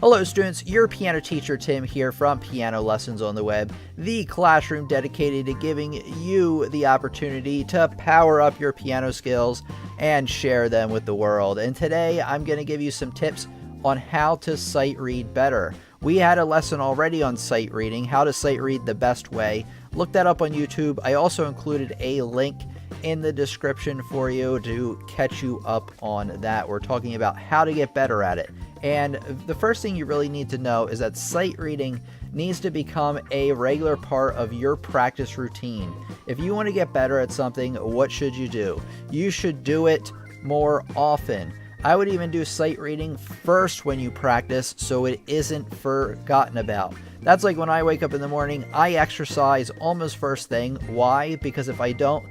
Hello students, your piano teacher Tim here from Piano Lessons on the Web, the classroom dedicated to giving you the opportunity to power up your piano skills and share them with the world. And today I'm going to give you some tips on how to sight read better. We had a lesson already on sight reading, how to sight read the best way. Look that up on YouTube. I also included a link in the description for you to catch you up on that. We're talking about how to get better at it. And the first thing you really need to know is that sight reading needs to become a regular part of your practice routine. If you want to get better at something, what should you do? You should do it more often. I would even do sight reading first when you practice so it isn't forgotten about. That's like when I wake up in the morning, I exercise almost first thing. Why? Because if I don't,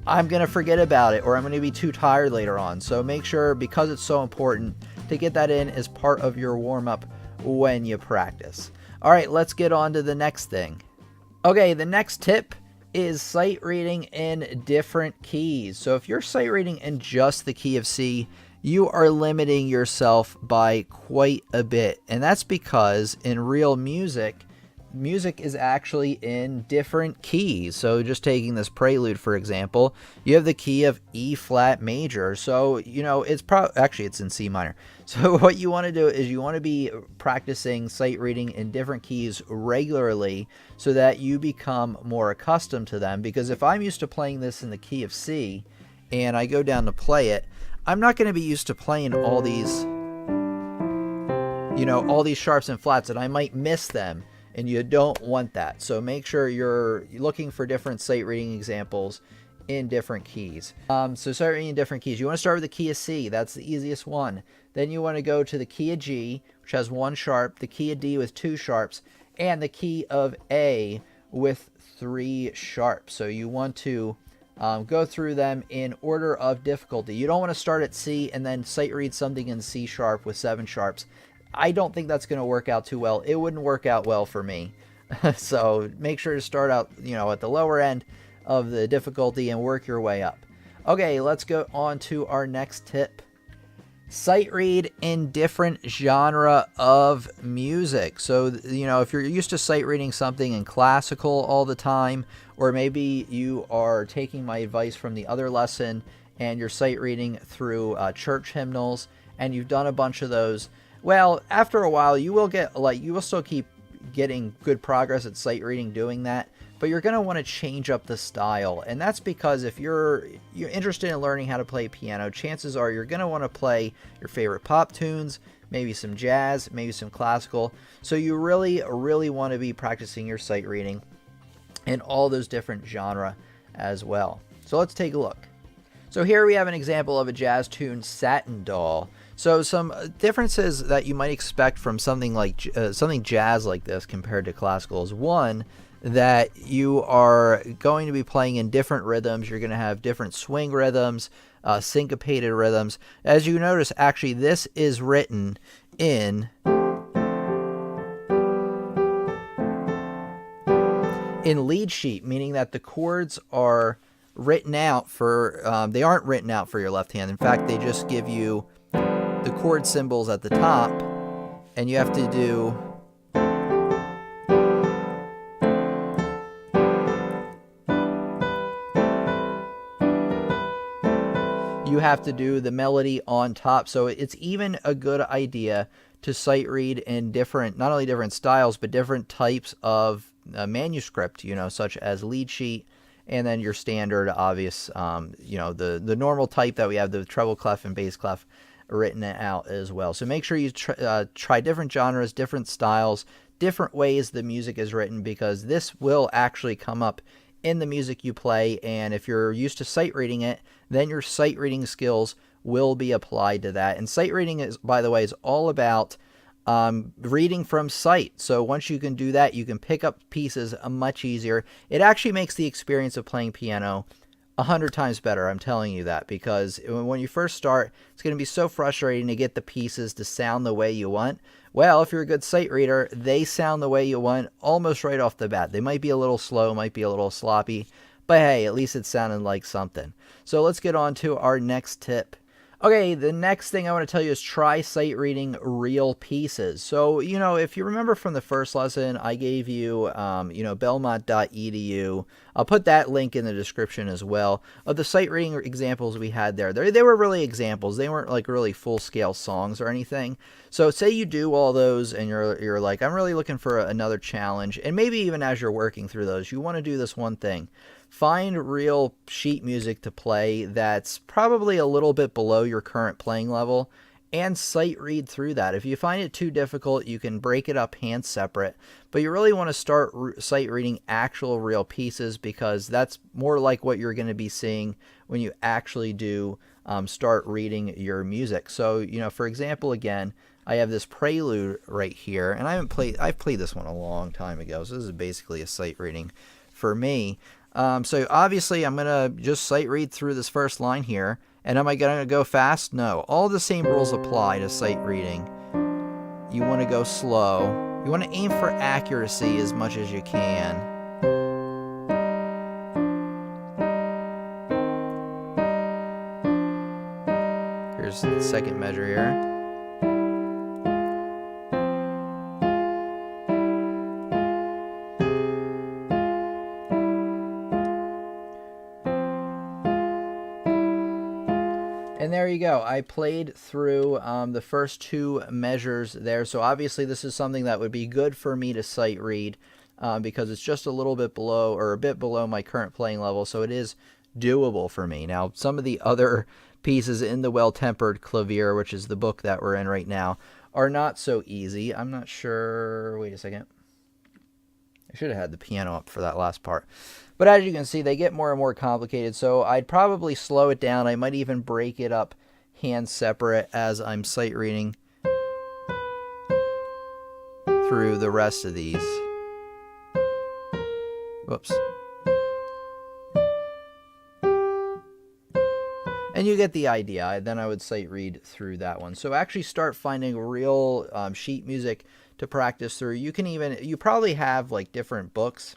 I'm going to forget about it or I'm going to be too tired later on. So make sure, because it's so important, to get that in as part of your warm-up when you practice. All right, let's get on to the next thing. Okay, the next tip is sight reading in different keys. So if you're sight reading in just the key of C, you are limiting yourself by quite a bit. And that's because in real music is actually in different keys. So just taking this prelude, for example, you have the key of E flat major. So, you know, actually it's in C minor. So what you want to do is you want to be practicing sight reading in different keys regularly so that you become more accustomed to them. Because if I'm used to playing this in the key of C and I go down to play it, I'm not going to be used to playing all these, all these sharps and flats, and I might miss them. And you don't want that. So make sure you're looking for different sight reading examples in different keys. So sight reading in different keys. You want to start with the key of C. That's the easiest one. Then you want to go to the key of G, which has one sharp, the key of D with two sharps, and the key of A with three sharps. So you want to go through them in order of difficulty. You don't want to start at C and then sight read something in C sharp with seven sharps. I don't think that's going to work out too well. It wouldn't work out well for me. So make sure to start out, at the lower end of the difficulty and work your way up. Okay, let's go on to our next tip. Sight read in different genre of music. So, if you're used to sight reading something in classical all the time, or maybe you are taking my advice from the other lesson and you're sight reading through church hymnals and you've done a bunch of those, well, after a while, you will still keep getting good progress at sight reading doing that, but you're going to want to change up the style. And that's because if you're interested in learning how to play piano, chances are you're going to want to play your favorite pop tunes, maybe some jazz, maybe some classical. So you really, really want to be practicing your sight reading in all those different genres as well. So let's take a look. So here we have an example of a jazz tune, Satin Doll. So some differences that you might expect from something like something jazz like this compared to classical is, one, that you are going to be playing in different rhythms. You're going to have different swing rhythms, syncopated rhythms. As you notice, actually, this is written in lead sheet, meaning that the chords are written out for, they aren't written out for your left hand. In fact, they just give you the chord symbols at the top, and you have to do the melody on top. So it's even a good idea to sight read in not only different styles, but different types of manuscript, such as lead sheet, and then your standard obvious, the normal type that we have, the treble clef and bass clef, written out as well. So make sure you try different genres, different styles, different ways the music is written, because this will actually come up in the music you play. And if you're used to sight reading it, then your sight reading skills will be applied to that. And sight reading is, by the way, is all about reading from sight. So once you can do that, you can pick up pieces much easier. It actually makes the experience of playing piano 100 times better, I'm telling you that, because when you first start, it's going to be so frustrating to get the pieces to sound the way you want. Well, if you're a good sight reader, they sound the way you want almost right off the bat. They might be a little slow, might be a little sloppy, but hey, at least it's sounding like something. So let's get on to our next tip. Okay, the next thing I want to tell you is try sight reading real pieces. So, if you remember from the first lesson, I gave you, belmont.edu. I'll put that link in the description as well of the sight reading examples we had there. They were really examples. They weren't like really full-scale songs or anything. So say you do all those and you're like, I'm really looking for another challenge. And maybe even as you're working through those, you want to do this one thing. Find real sheet music to play that's probably a little bit below your current playing level and sight read through that. If you find it too difficult, you can break it up hand separate, but you really want to start sight reading actual real pieces because that's more like what you're going to be seeing when you actually do start reading your music. So, for example, again, I have this prelude right here, and I've played this one a long time ago, so this is basically a sight reading for me. So obviously I'm going to just sight read through this first line here. And am I going to go fast? No. All the same rules apply to sight reading. You want to go slow. You want to aim for accuracy as much as you can. Here's the second measure here. And there you go. I played through the first two measures there. So obviously this is something that would be good for me to sight read because it's just a little bit below or a bit below my current playing level. So it is doable for me. Now, some of the other pieces in the Well-Tempered Clavier, which is the book that we're in right now, are not so easy. I'm not sure. Wait a second. I should have had the piano up for that last part. But as you can see, they get more and more complicated, so I'd probably slow it down. I might even break it up hand separate as I'm sight reading through the rest of these. Whoops. And you get the idea. Then I would sight read through that one. So actually start finding real sheet music to practice through. You probably have like different books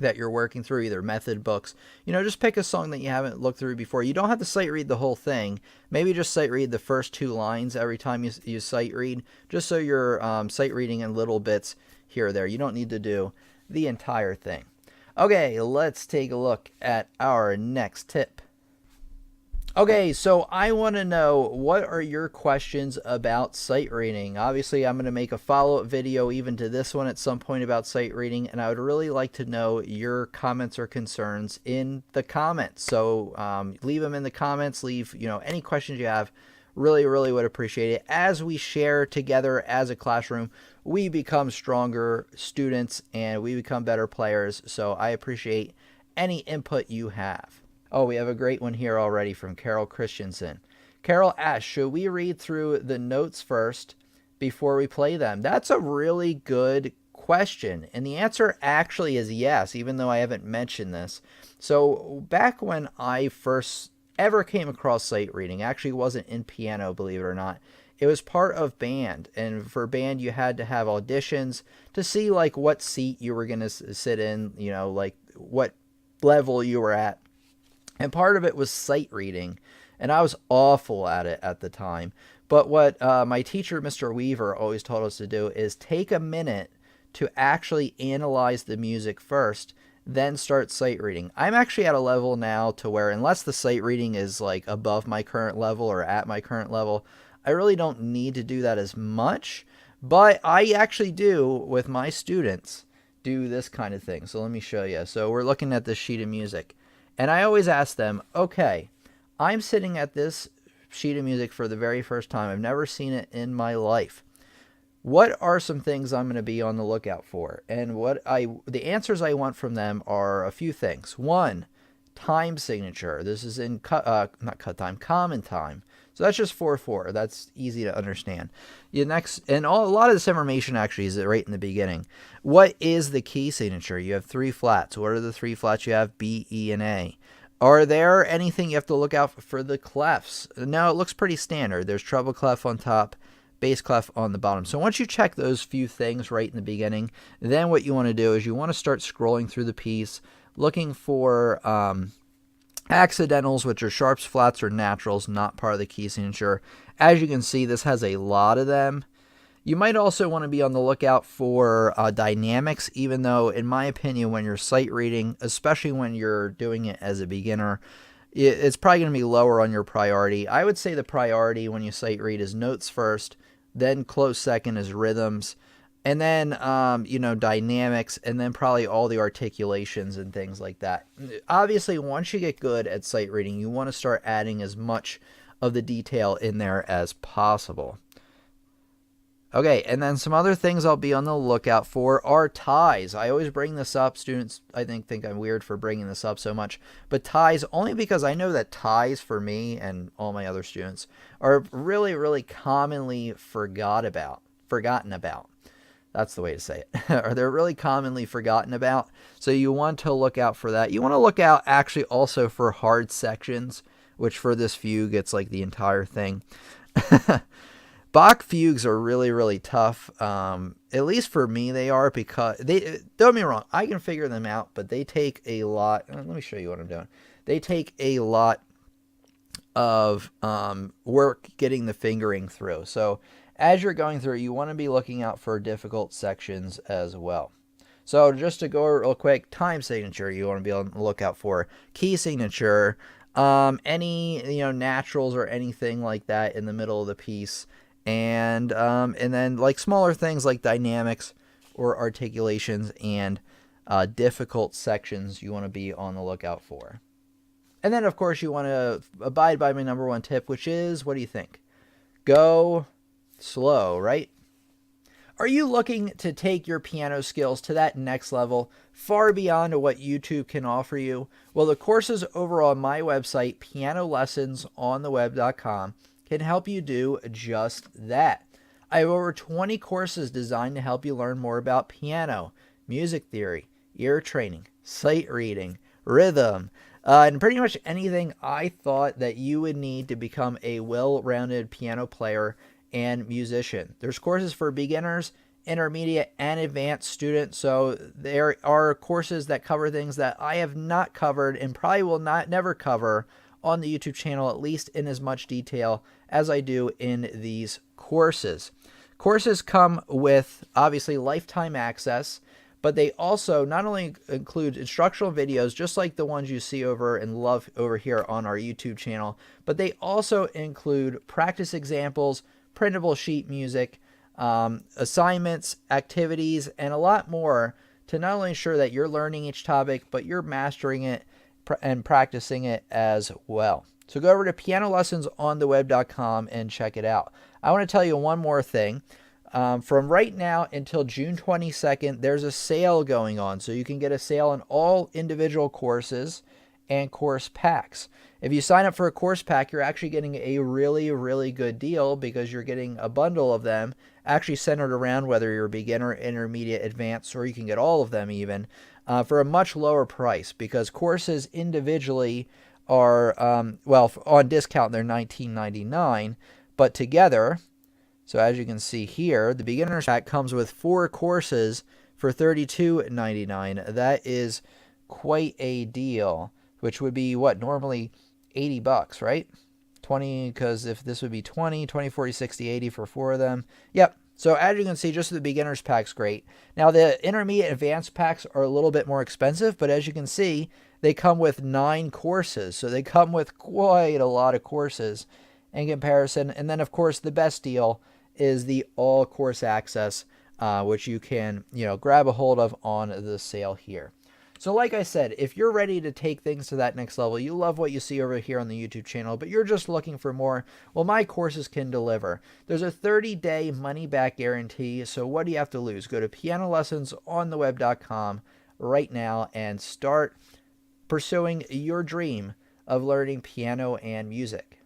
that you're working through, either method books. Just pick a song that you haven't looked through before. You don't have to sight read the whole thing. Maybe just sight read the first two lines every time you sight read, just so you're sight reading in little bits here or there. You don't need to do the entire thing. Okay, let's take a look at our next tip. Okay, so I want to know, what are your questions about sight reading? Obviously, I'm going to make a follow-up video even to this one at some point about sight reading, and I would really like to know your comments or concerns in the comments. So leave them in the comments. Leave any questions you have. Really, really would appreciate it. As we share together as a classroom, we become stronger students and we become better players. So I appreciate any input you have. Oh, we have a great one here already from Carol Christensen. Carol asks, should we read through the notes first before we play them? That's a really good question. And the answer actually is yes, even though I haven't mentioned this. So back when I first ever came across sight reading, actually wasn't in piano, believe it or not. It was part of band. And for band, you had to have auditions to see like what seat you were going to sit in, like what level you were at. And part of it was sight reading, and I was awful at it at the time. But what my teacher, Mr. Weaver, always told us to do is take a minute to actually analyze the music first, then start sight reading. I'm actually at a level now to where, unless the sight reading is like above my current level or at my current level, I really don't need to do that as much. But I actually do, with my students, do this kind of thing. So let me show you. So we're looking at this sheet of music. And I always ask them, okay, I'm sitting at this sheet of music for the very first time. I've never seen it in my life. What are some things I'm going to be on the lookout for? And the answers I want from them are a few things. One, time signature. This is in not cut time, common time. So that's just 4/4. That's easy to understand. A lot of this information actually is right in the beginning. What is the key signature? You have 3 flats. What are the 3 flats you have? B, E, and A. Are there anything you have to look out for the clefs? No, it looks pretty standard. There's treble clef on top, bass clef on the bottom. So once you check those few things right in the beginning, then what you want to do is you want to start scrolling through the piece, looking for Accidentals, which are sharps, flats, or naturals, not part of the key signature. As you can see, this has a lot of them. You might also want to be on the lookout for dynamics, even though, in my opinion, when you're sight reading, especially when you're doing it as a beginner, it's probably going to be lower on your priority. I would say the priority when you sight read is notes first, then close second is rhythms, and then, dynamics, and then probably all the articulations and things like that. Obviously, once you get good at sight reading, you want to start adding as much of the detail in there as possible. Okay, and then some other things I'll be on the lookout for are ties. I always bring this up. Students, I think I'm weird for bringing this up so much. But ties, only because I know that ties for me and all my other students are really, really commonly forgotten about. That's the way to say it. Or they're really commonly forgotten about. So you want to look out for that. You want to look out actually also for hard sections, which for this fugue, it's like the entire thing. Bach fugues are really, really tough. At least for me, they are, because they, don't get me wrong, I can figure them out, but they take a lot. Let me show you what I'm doing. They take a lot of work getting the fingering through. So as you're going through, you want to be looking out for difficult sections as well. So just to go real quick, time signature, you want to be on the lookout for. Key signature, any naturals or anything like that in the middle of the piece. And then like smaller things like dynamics or articulations and difficult sections you want to be on the lookout for. And then, of course, you want to abide by my number one tip, which is, what do you think? Go slow, right? Are you looking to take your piano skills to that next level, far beyond what YouTube can offer you? Well, the courses over on my website, pianolessonsontheweb.com, can help you do just that. I have over 20 courses designed to help you learn more about piano, music theory, ear training, sight reading, rhythm, and pretty much anything I thought that you would need to become a well-rounded piano player and musician. There's courses for beginners, intermediate, and advanced students, so there are courses that cover things that I have not covered and probably will never cover on the YouTube channel, at least in as much detail as I do in these courses. Courses come with, obviously, lifetime access, but they also not only include instructional videos, just like the ones you see over and love over here on our YouTube channel, but they also include practice examples, printable sheet music, assignments, activities, and a lot more to not only ensure that you're learning each topic, but you're mastering it and practicing it as well. So go over to pianolessonsontheweb.com and check it out. I want to tell you one more thing. From right now until June 22nd, there's a sale going on. So you can get a sale on all individual courses and course packs. If you sign up for a course pack, you're actually getting a really, really good deal, because you're getting a bundle of them actually centered around whether you're beginner, intermediate, advanced, or you can get all of them even, for a much lower price, because courses individually are, on discount, they're $19.99, but together, so as you can see here, the beginner's pack comes with 4 courses for $32.99. That is quite a deal, which would be what, normally $80, right? 20, because if this would be 20, 40, 60, 80 for 4 of them. Yep. So as you can see, just the beginner's pack's great. Now the intermediate advanced packs are a little bit more expensive, but as you can see, they come with 9 courses. So they come with quite a lot of courses in comparison. And then, of course, the best deal is the all course access, which you can, grab a hold of on the sale here. So like I said, if you're ready to take things to that next level, you love what you see over here on the YouTube channel, but you're just looking for more, well, my courses can deliver. There's a 30-day money-back guarantee, so what do you have to lose? Go to pianolessonsontheweb.com right now and start pursuing your dream of learning piano and music.